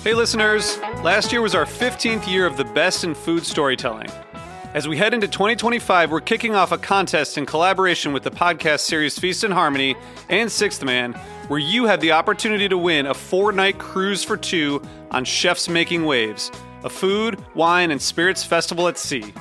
Hey listeners, last year was our 15th year of the best in food storytelling. As we head into 2025, we're kicking off a contest in collaboration with the podcast series Feast and Harmony and Sixth Man, where you have the opportunity to win a 4-night cruise for two on Chefs Making Waves, a food, wine, and spirits festival at sea.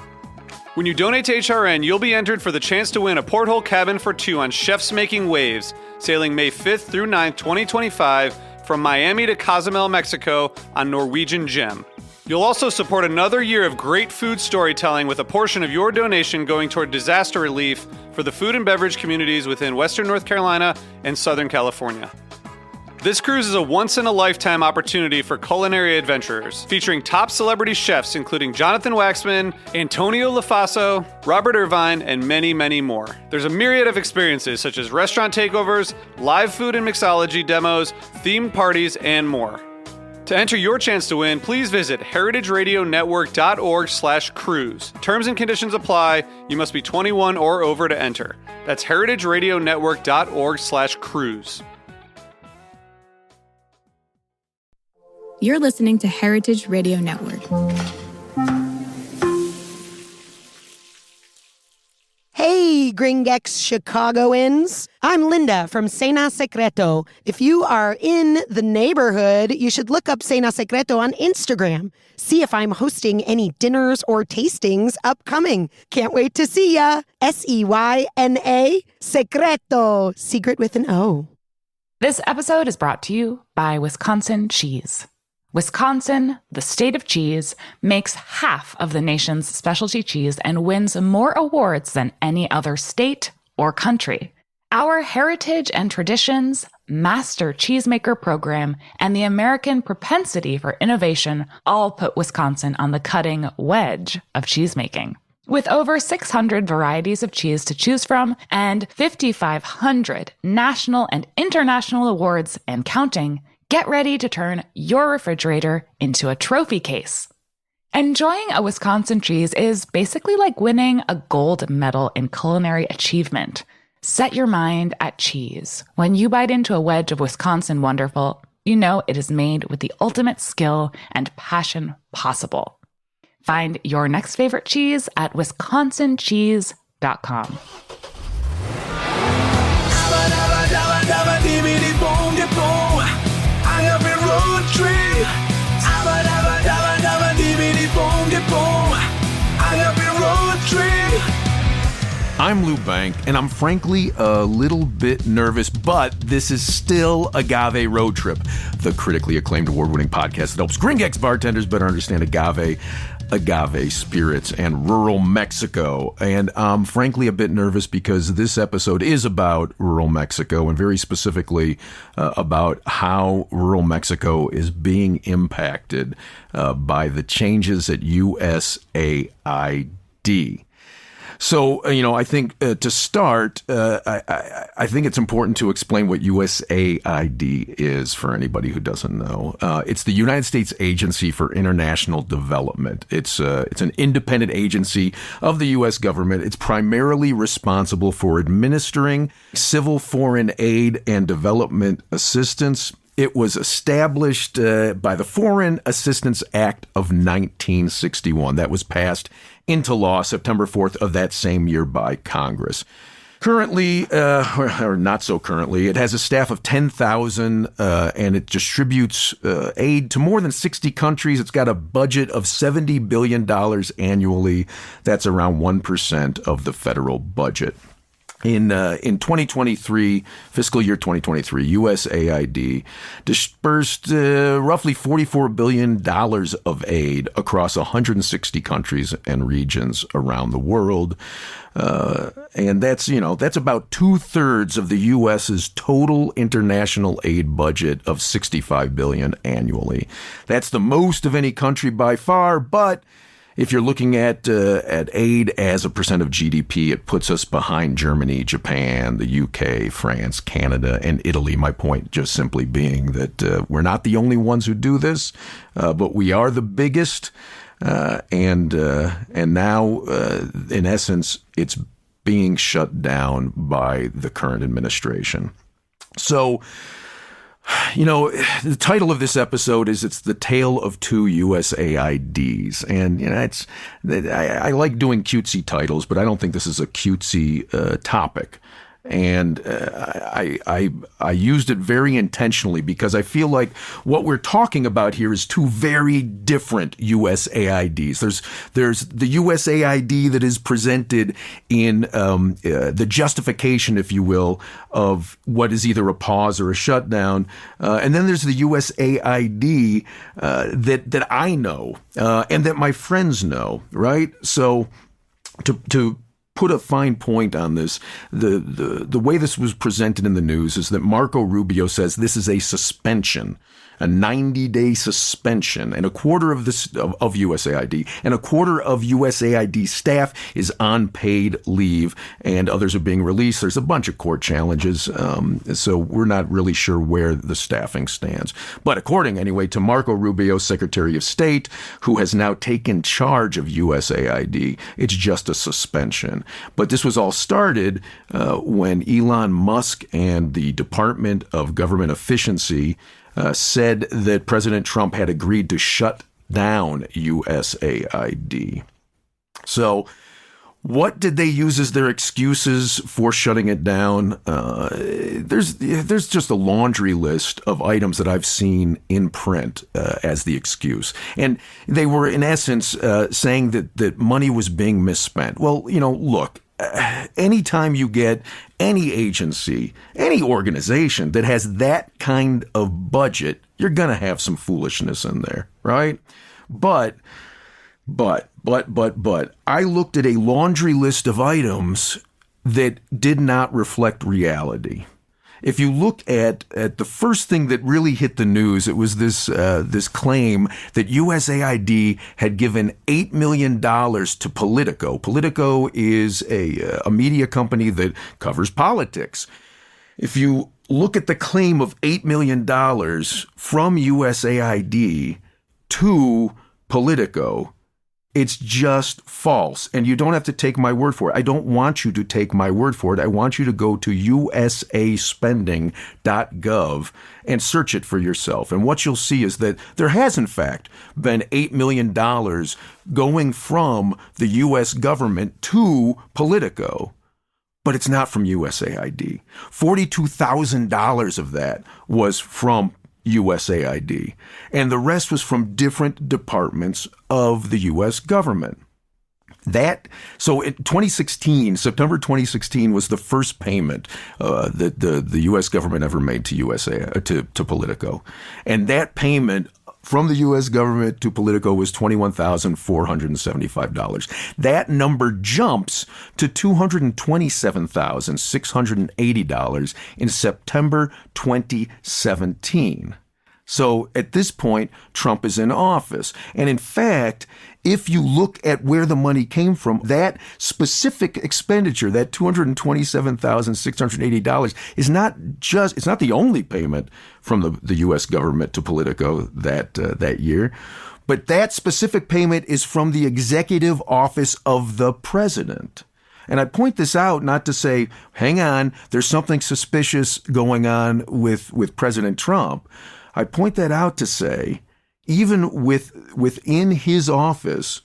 When you donate to HRN, you'll be entered for the chance to win a porthole cabin for two on Chefs Making Waves, sailing May 5th through 9th, 2025, from Miami to Cozumel, Mexico on Norwegian Gem. You'll also support another year of great food storytelling with a portion of your donation going toward disaster relief for the food and beverage communities within Western North Carolina and Southern California. This cruise is a once-in-a-lifetime opportunity for culinary adventurers, featuring top celebrity chefs including Jonathan Waxman, Antonio Lafaso, Robert Irvine, and many, many more. There's a myriad of experiences such as restaurant takeovers, live food and mixology demos, themed parties, and more. To enter your chance to win, please visit heritageradionetwork.org/cruise. Terms and conditions apply. You must be 21 or over to enter. That's heritageradionetwork.org/cruise. You're listening to Heritage Radio Network. Hey, Gringex Chicagoans. I'm Linda from Cena Secreto. If you are in the neighborhood, you should look up Cena Secreto on Instagram. See if I'm hosting any dinners or tastings upcoming. Can't wait to see ya. SEYNA Secreto. Secret with an O. This episode is brought to you by Wisconsin Cheese. Wisconsin, the state of cheese, makes half of the nation's specialty cheese and wins more awards than any other state or country. Our heritage and traditions, master cheesemaker program, and the American propensity for innovation all put Wisconsin on the cutting wedge of cheesemaking. With over 600 varieties of cheese to choose from and 5,500 national and international awards and counting, get ready to turn your refrigerator into a trophy case. Enjoying a Wisconsin cheese is basically like winning a gold medal in culinary achievement. Set your mind at cheese. When you bite into a wedge of Wisconsin Wonderful, you know it is made with the ultimate skill and passion possible. Find your next favorite cheese at wisconsincheese.com. I'm Lou Bank, and I'm frankly a little bit nervous, but this is still Agave Road Trip, the critically acclaimed award-winning podcast that helps Gringex bartenders better understand agave spirits, and rural Mexico. And I'm frankly a bit nervous because this episode is about rural Mexico, and very specifically about how rural Mexico is being impacted by the changes at USAID. So, I think to start, I think it's important to explain what USAID is for anybody who doesn't know. It's the United States Agency for International Development. It's an independent agency of the U.S. government. It's primarily responsible for administering civil foreign aid and development assistance. It was established by the Foreign Assistance Act of 1961. That was passed into law September 4th of that same year by Congress. Currently, or not so currently, it has a staff of 10,000 and it distributes aid to more than 60 countries. It's got a budget of $70 billion annually. That's around 1% of the federal budget. In 2023, fiscal year 2023, USAID dispersed roughly $44 billion of aid across 160 countries and regions around the world. And that's about 2/3 of the U.S.'s total international aid budget of $65 billion annually. That's the most of any country by far, but if you're looking at aid as a percent of GDP, it puts us behind Germany, Japan, the UK, France, Canada, and Italy. My point just simply being that we're not the only ones who do this, but we are the biggest. And now, in essence, it's being shut down by the current administration. So The title of this episode it's the Tale of Two USAIDs. And, I like doing cutesy titles, but I don't think this is a cutesy topic. And I used it very intentionally because I feel like what we're talking about here is two very different USAIDs. There's the USAID that is presented in the justification, if you will, of what is either a pause or a shutdown, and then there's the USAID that I know and that my friends know, right? So to put a fine point on this, the way this was presented in the news is that Marco Rubio says this is a suspension, a 90-day suspension, and a quarter of USAID and a quarter of USAID staff is on paid leave, and others are being released. There's a bunch of court challenges, so we're not really sure where the staffing stands. But according, anyway, to Marco Rubio, Secretary of State, who has now taken charge of USAID, it's just a suspension. But this was all started when Elon Musk and the Department of Government Efficiency said that President Trump had agreed to shut down USAID. So what did they use as their excuses for shutting it down? There's just a laundry list of items that I've seen in print as the excuse. And they were, in essence, saying that money was being misspent. Well, look, anytime you get any agency, any organization that has that kind of budget, you're going to have some foolishness in there, right? But I looked at a laundry list of items that did not reflect reality. If you look at the first thing that really hit the news, it was this claim that USAID had given $8 million to Politico. Politico is a media company that covers politics. If you look at the claim of $8 million from USAID to Politico, it's just false. And you don't have to take my word for it. I don't want you to take my word for it. I want you to go to usaspending.gov and search it for yourself. And what you'll see is that there has, in fact, been $8 million going from the U.S. government to Politico. But it's not from USAID. $42,000 of that was from USAID, and the rest was from different departments of the U.S. government. So in 2016, September 2016 was the first payment that the U.S. government ever made to Politico, and that payment from the U.S. government to Politico was $21,475. That number jumps to $227,680 in September 2017. So at this point, Trump is in office. And in fact, if you look at where the money came from, that specific expenditure, that $227,680 is it's not the only payment from the U.S. government to Politico that year, but that specific payment is from the executive office of the president. And I point this out not to say, hang on, there's something suspicious going on with President Trump. I point that out to say, even within his office,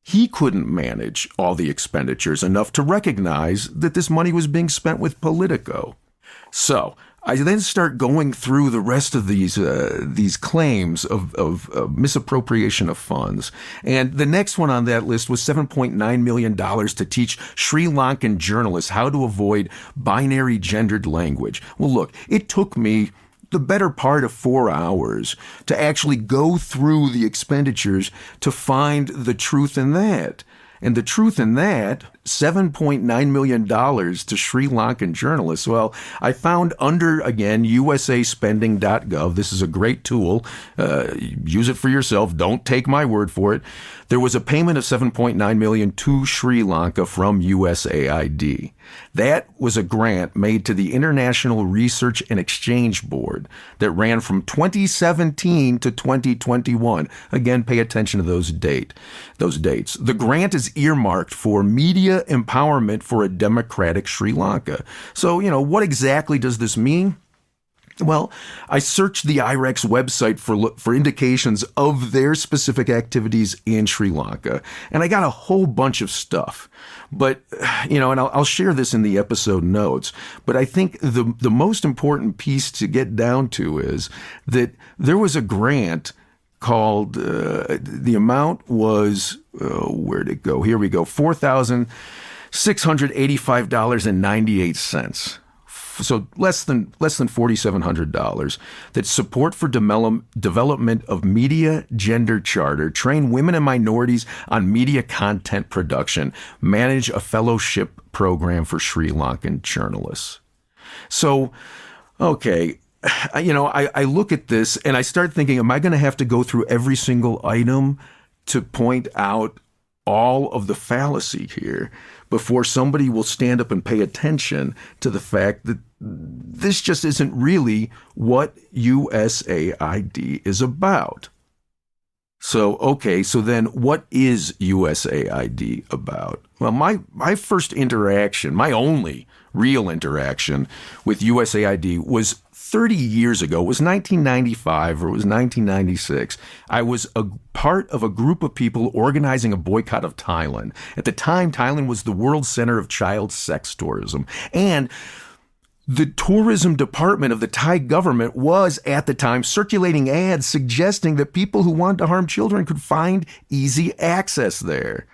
he couldn't manage all the expenditures enough to recognize that this money was being spent with Politico. So I then start going through the rest of these claims of misappropriation of funds. And the next one on that list was $7.9 million to teach Sri Lankan journalists how to avoid binary gendered language. Well, look, it took me the better part of 4 hours to actually go through the expenditures to find the truth in that. And the truth in that, $7.9 million to Sri Lankan journalists. Well, I found under, again, usaspending.gov. This is a great tool. Use it for yourself. Don't take my word for it. There was a payment of $7.9 million to Sri Lanka from USAID. That was a grant made to the International Research and Exchange Board that ran from 2017 to 2021. Again, pay attention to those dates. The grant is earmarked for media empowerment for a democratic Sri Lanka. So, what exactly does this mean? Well, I searched the IREX website for indications of their specific activities in Sri Lanka, and I got a whole bunch of stuff. But, and I'll share this in the episode notes, but I think the most important piece to get down to is that there was a grant called, the amount was, where'd it go? Here we go, $4,685.98. So less than $4,700, that support for development of media gender charter, train women and minorities on media content production, manage a fellowship program for Sri Lankan journalists. So, okay, I look at this and I start thinking, am I going to have to go through every single item to point out all of the fallacy here before somebody will stand up and pay attention to the fact that this just isn't really what USAID is about? So, okay, so then what is USAID about? Well, my first interaction, my only real interaction with USAID was 30 years ago. It was 1995 or it was 1996. I was a part of a group of people organizing a boycott of Thailand. At the time, Thailand was the world center of child sex tourism. And the tourism department of the Thai government was, at the time, circulating ads suggesting that people who wanted to harm children could find easy access there.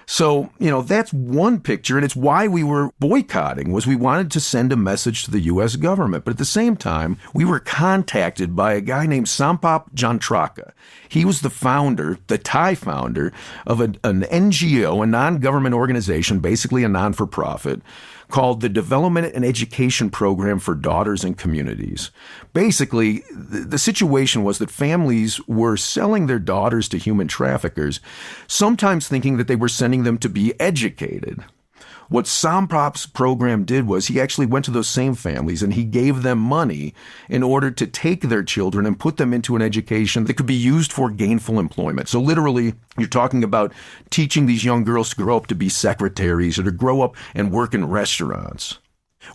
So, that's one picture, and it's why we were boycotting, was we wanted to send a message to the U.S. government. But at the same time, we were contacted by a guy named Sampap Jantraka. He was the founder, the Thai founder, of an NGO, a non-government organization, basically a non-for-profit, called the Development and Education Program for Daughters and Communities. Basically, the situation was that families were selling their daughters to human traffickers, sometimes thinking that they were sending them to be educated. What Sampap's program did was he actually went to those same families and he gave them money in order to take their children and put them into an education that could be used for gainful employment. So literally, you're talking about teaching these young girls to grow up to be secretaries or to grow up and work in restaurants.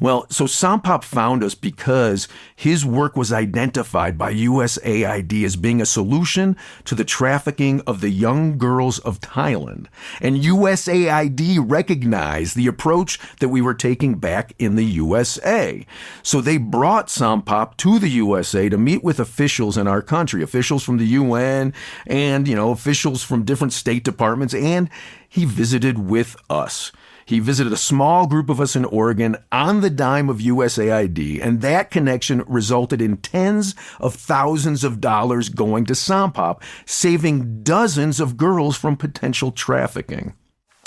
Well, so Sampap found us because his work was identified by USAID as being a solution to the trafficking of the young girls of Thailand. And USAID recognized the approach that we were taking back in the USA. So they brought Sampap to the USA to meet with officials in our country, officials from the UN and, officials from different state departments, and he visited with us. He visited a small group of us in Oregon on the dime of USAID, and that connection resulted in tens of thousands of dollars going to Sampap, saving dozens of girls from potential trafficking.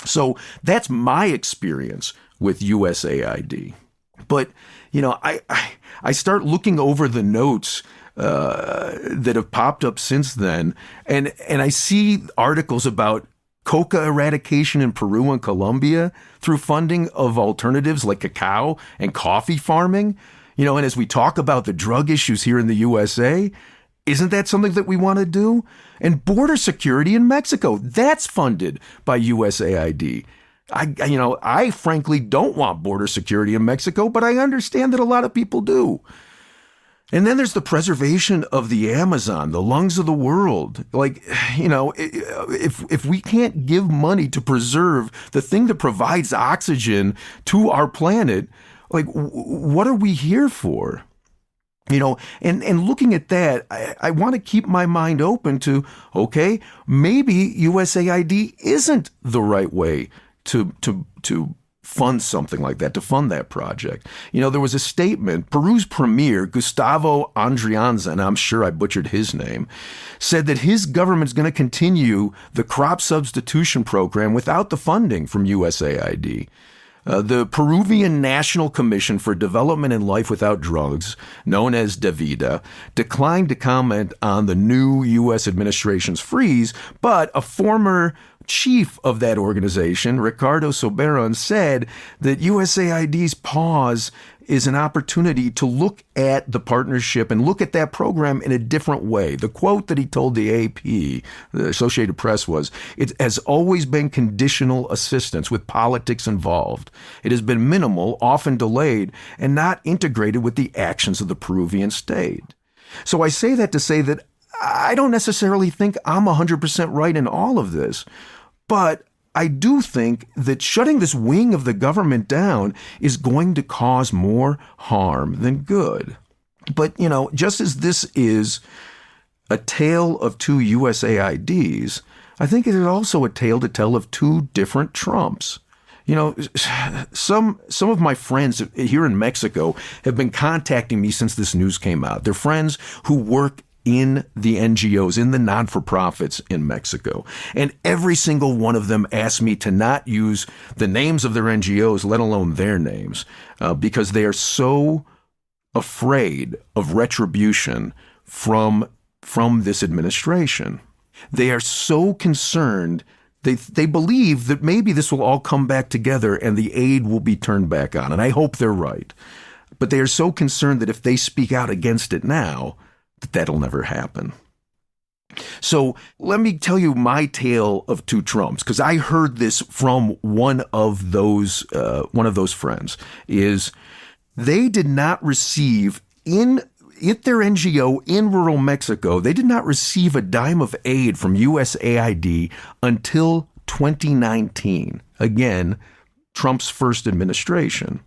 So that's my experience with USAID. But, I start looking over the notes that have popped up since then, and I see articles about coca eradication in Peru and Colombia through funding of alternatives like cacao and coffee farming. And as we talk about the drug issues here in the USA, isn't that something that we want to do? And border security in Mexico, that's funded by USAID. I frankly don't want border security in Mexico, but I understand that a lot of people do. And then there's the preservation of the Amazon, the lungs of the world. If we can't give money to preserve the thing that provides oxygen to our planet, what are we here for? And looking at that, I want to keep my mind open to, okay, maybe USAID isn't the right way to fund something like that, to fund that project. There was a statement, Peru's premier, Gustavo Andrianza, and I'm sure I butchered his name, said that his government's going to continue the crop substitution program without the funding from USAID. The Peruvian National Commission for Development and Life Without Drugs, known as DAVIDA, declined to comment on the new U.S. administration's freeze, but a former chief of that organization, Ricardo Soberon, said that USAID's pause is an opportunity to look at the partnership and look at that program in a different way. The quote that he told the AP, the Associated Press, was, "It has always been conditional assistance with politics involved. It has been minimal, often delayed, and not integrated with the actions of the Peruvian state." So I say that to say that I don't necessarily think I'm 100% right in all of this, but I do think that shutting this wing of the government down is going to cause more harm than good. But, just as this is a tale of two USAIDs, I think it is also a tale to tell of two different Trumps. Some of my friends here in Mexico have been contacting me since this news came out. They're friends who work in the NGOs, in the non-for-profits in Mexico. And every single one of them asked me to not use the names of their NGOs, let alone their names, because they are so afraid of retribution from this administration. They are so concerned. They believe that maybe this will all come back together and the aid will be turned back on. And I hope they're right. But they are so concerned that if they speak out against it now, that'll never happen. So let me tell you my tale of two Trumps, because I heard this from one of those friends. Is they did not receive at their NGO in rural Mexico, they did not receive a dime of aid from USAID until 2019. Again, Trump's first administration.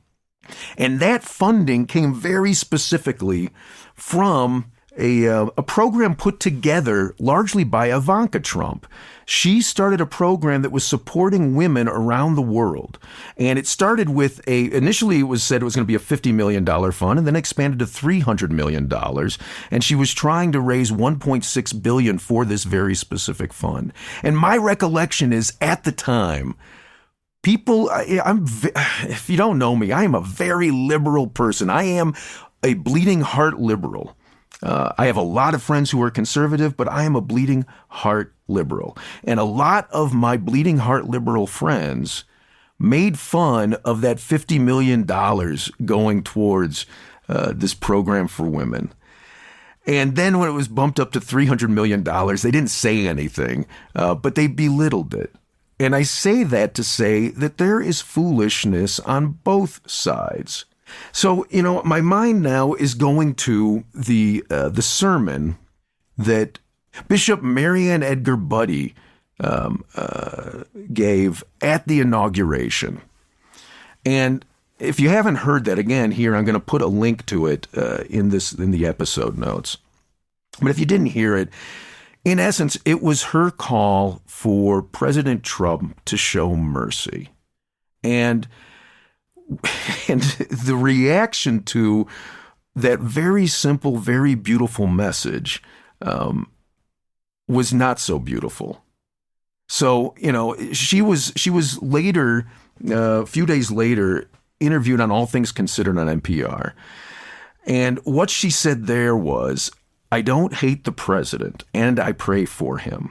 And that funding came very specifically from a program put together largely by Ivanka Trump. She started a program that was supporting women around the world. And it started with initially it was said it was going to be a $50 million fund, and then expanded to $300 million. And she was trying to raise $1.6 billion for this very specific fund. And my recollection is, at the time, if you don't know me, I am a very liberal person. I am a bleeding heart liberal. I have a lot of friends who are conservative, but I am a bleeding heart liberal. And a lot of my bleeding heart liberal friends made fun of that $50 million going towards this program for women. And then when it was bumped up to $300 million, they didn't say anything, but they belittled it. And I say that to say that there is foolishness on both sides. So, my mind now is going to the sermon that Bishop Marianne Edgar Budde gave at the inauguration. And if you haven't heard that, again, here, I'm going to put a link to it in the episode notes. But if you didn't hear it, in essence, it was her call for President Trump to show mercy. And the reaction to that very simple, very beautiful message was not so beautiful. So, she was later, a few days later, interviewed on All Things Considered on NPR. And what she said there was, "I don't hate the president, and I pray for him.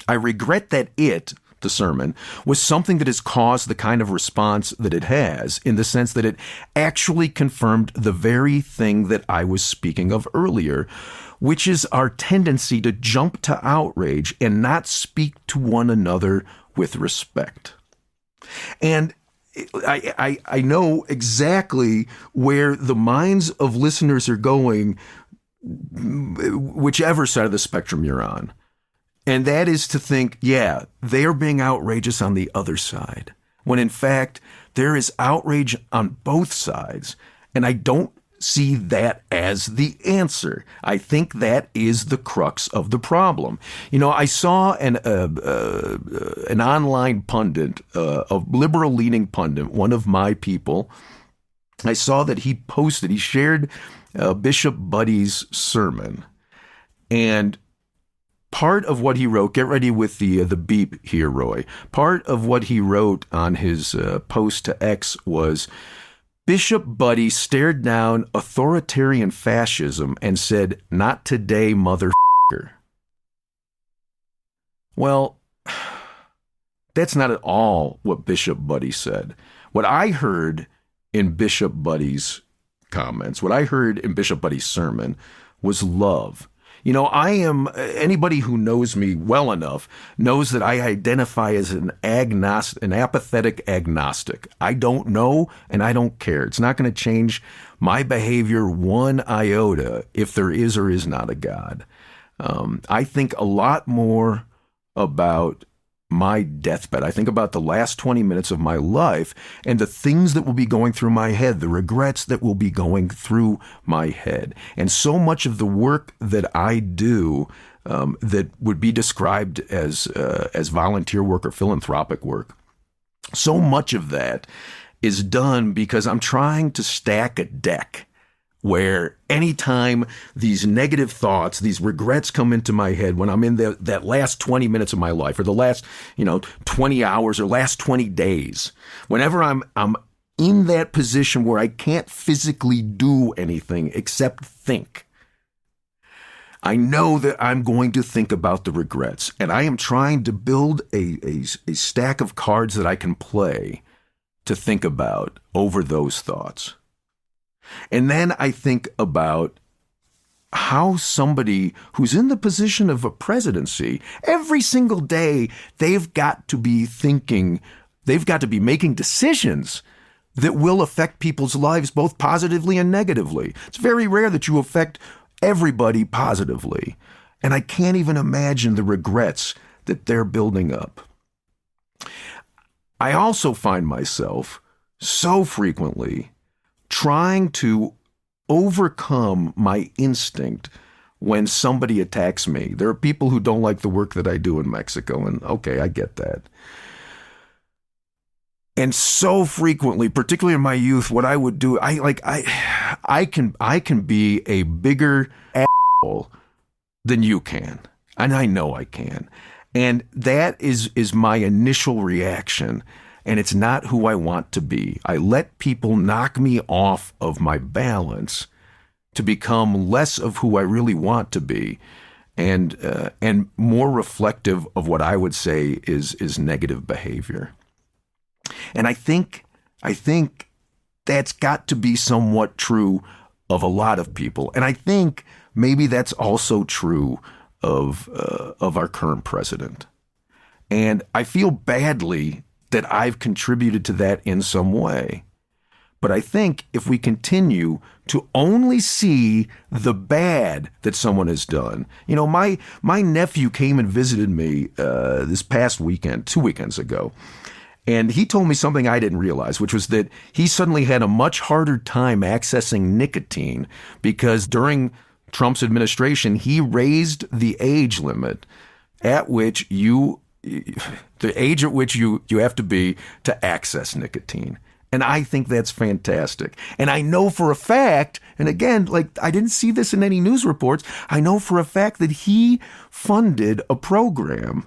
I regret that the sermon, was something that has caused the kind of response that it has, in the sense that it actually confirmed the very thing that I was speaking of earlier, which is our tendency to jump to outrage and not speak to one another with respect." And I know exactly where the minds of listeners are going, whichever side of the spectrum you're on. And that is to think, yeah, they are being outrageous on the other side, when in fact there is outrage on both sides. And I don't see that as the answer. I think that is the crux of the problem. I saw an online pundit, a liberal-leaning pundit, one of my people. I saw that he shared Bishop Budde's sermon, and part of what he wrote, get ready with the beep here, Roy. Part of what he wrote on his post to X was, "Bishop Budde stared down authoritarian fascism and said, 'Not today, motherfucker.'" Well, that's not at all what Bishop Budde said. What I heard in Bishop Buddy's comments. What I heard in Bishop Buddy's sermon was love. You know, anybody who knows me well enough knows that I identify as an apathetic agnostic. I don't know and I don't care. It's not going to change my behavior one iota if there is or is not a God. I think a lot more about my deathbed. I think about the last 20 minutes of my life and the things that will be going through my head, the regrets that will be going through my head. And so much of the work that I do that would be described as volunteer work or philanthropic work, so much of that is done because I'm trying to stack a deck where anytime these negative thoughts, these regrets come into my head when I'm in that last 20 minutes of my life or the last, 20 hours or last 20 days, whenever I'm in that position where I can't physically do anything except think, I know that I'm going to think about the regrets, and I am trying to build a stack of cards that I can play to think about over those thoughts. And then I think about how somebody who's in the position of a presidency, every single day, they've got to be making decisions that will affect people's lives both positively and negatively. It's very rare that you affect everybody positively. And I can't even imagine the regrets that they're building up. I also find myself so frequently trying to overcome my instinct when somebody attacks me. There are people who don't like the work that I do in Mexico, and okay, I get that. And so frequently, particularly in my youth, what I would do, I can be a bigger asshole than you can, and I know I can. And that is my initial reaction. And it's not who I want to be. I let people knock me off of my balance to become less of who I really want to be, and more reflective of what I would say is negative behavior. And I think that's got to be somewhat true of a lot of people. And I think maybe that's also true of our current president. And I feel badly that I've contributed to that in some way. But I think if we continue to only see the bad that someone has done, my nephew came and visited me this past weekend, 2 weekends ago, and he told me something I didn't realize, which was that he suddenly had a much harder time accessing nicotine because during Trump's administration, he raised the age limit at which you have to be to access nicotine. And I think that's fantastic. And I know for a fact, and again, I didn't see this in any news reports, I know for a fact that he funded a program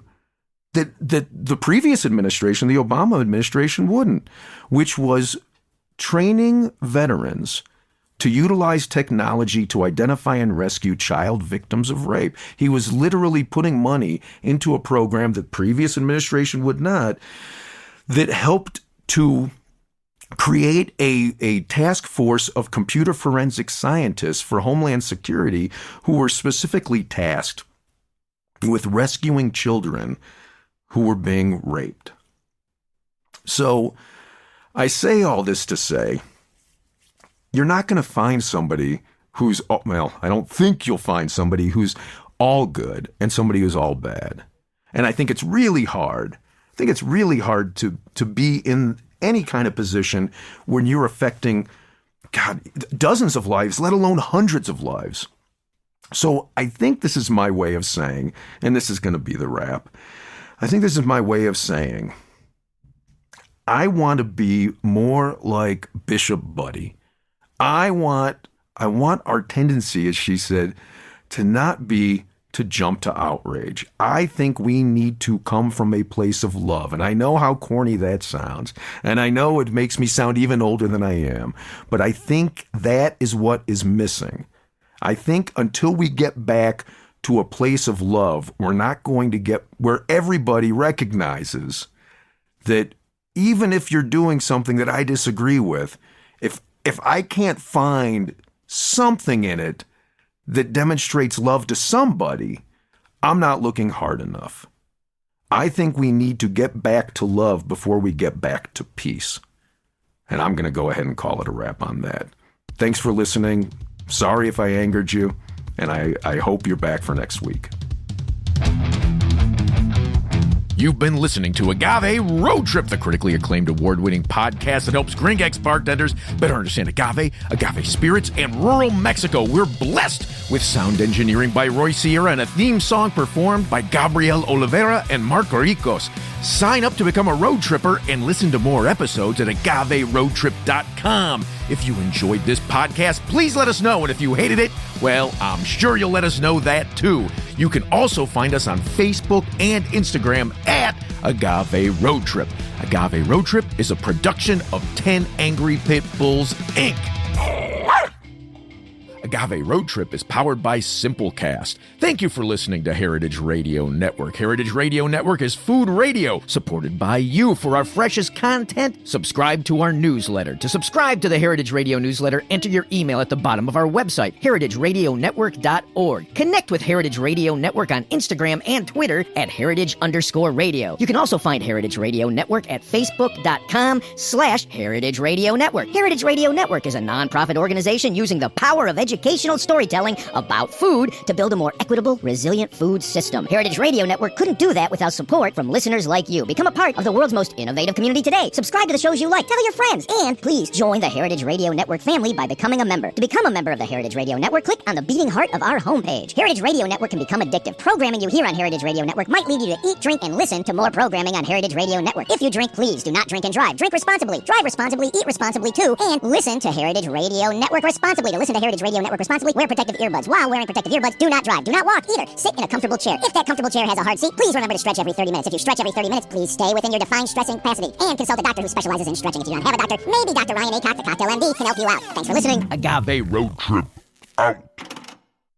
that the previous administration, the Obama administration, wouldn't, which was training veterans to utilize technology to identify and rescue child victims of rape. He was literally putting money into a program that previous administration would not, that helped to create a task force of computer forensic scientists for Homeland Security who were specifically tasked with rescuing children who were being raped. So I say all this to say, you're not going to find somebody who's, I don't think you'll find somebody who's all good and somebody who's all bad. And I think it's really hard. To be in any kind of position when you're affecting, dozens of lives, let alone hundreds of lives. So I think this is my way of saying, and this is going to be the wrap, I think this is my way of saying, I want to be more like Bishop Buddy. I want our tendency, as she said, to not be to jump to outrage. I think we need to come from a place of love. And I know how corny that sounds. And I know it makes me sound even older than I am. But I think that is what is missing. I think until we get back to a place of love, we're not going to get where everybody recognizes that even if you're doing something that I disagree with, If I can't find something in it that demonstrates love to somebody, I'm not looking hard enough. I think we need to get back to love before we get back to peace. And I'm going to go ahead and call it a wrap on that. Thanks for listening. Sorry if I angered you, and I hope you're back for next week. You've been listening to Agave Road Trip, the critically acclaimed award-winning podcast that helps Gringex bartenders better understand agave spirits, and rural Mexico. We're blessed with sound engineering by Roy Sierra and a theme song performed by Gabriel Oliveira and Marco Ricos. Sign up to become a road tripper and listen to more episodes at agaveroadtrip.com. If you enjoyed this podcast, please let us know. And if you hated it, well, I'm sure you'll let us know that too. You can also find us on Facebook and Instagram at Agave Road Trip. Agave Road Trip is a production of 10 Angry Pit Bulls, Inc. Agave Road Trip is powered by Simplecast. Thank you for listening to Heritage Radio Network. Heritage Radio Network is food radio supported by you. For our freshest content, subscribe to our newsletter. To subscribe to the Heritage Radio newsletter, enter your email at the bottom of our website, heritageradionetwork.org. Connect with Heritage Radio Network on Instagram and Twitter at @heritage_radio. You can also find Heritage Radio Network at facebook.com/Heritage Radio Network. Heritage Radio Network is a nonprofit organization using the power of educational storytelling about food to build a more equitable, resilient food system. Heritage Radio Network couldn't do that without support from listeners like you. Become a part of the world's most innovative community today. Subscribe to the shows you like, tell your friends, and please join the Heritage Radio Network family by becoming a member. To become a member of the Heritage Radio Network, click on the beating heart of our homepage. Heritage Radio Network can become addictive. Programming you hear on Heritage Radio Network might lead you to eat, drink, and listen to more programming on Heritage Radio Network. If you drink, please do not drink and drive. Drink responsibly, drive responsibly, eat responsibly too, and listen to Heritage Radio Network responsibly. To listen to Heritage Radio Network responsibly, wear protective earbuds. While wearing protective earbuds, do not drive, do not walk either. Sit in a comfortable chair. If that comfortable chair has a hard seat, please remember to stretch every 30 minutes. If you stretch every 30 minutes, please stay within your defined stressing capacity. And consult a doctor who specializes in stretching. If you don't have a doctor, maybe Dr. Ryan Acock, the Cocktail MD, can help you out. Thanks for listening. Agave Road Trip out.